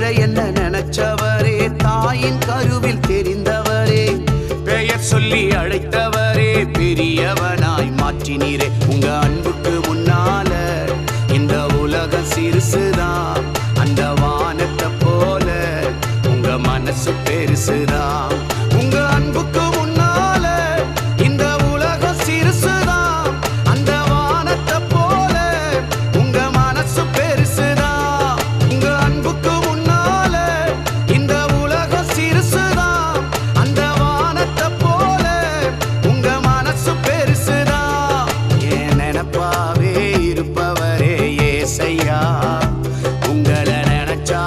வரை என்ன நினைச்சவரே, தாயின் கருவில் தெரிந்தவரே, பெயர் சொல்லி அழைத்தவரே, பெரியவனாய் மாற்றினீரே. உங்க அன்புக்கு முன்னால இந்த உலகம் சிறுசுதான், அந்த வானத்தை போல உங்க மனசு பெருசுதான். உங்க அன்புக்கு முன்னால இந்த உலகம் சிறுசுதான், அந்த வானத்தை போல உங்க மனசு பெருசுதான். உங்க அன்புக்கு முன்னால இந்த உலகம் சிறுசுதான், அந்த வானத்தை போல உங்க மனசு பெருசுதான். என் நினைப்பாவே இருப்பவரே ஏசையா, உங்களை நினைச்சா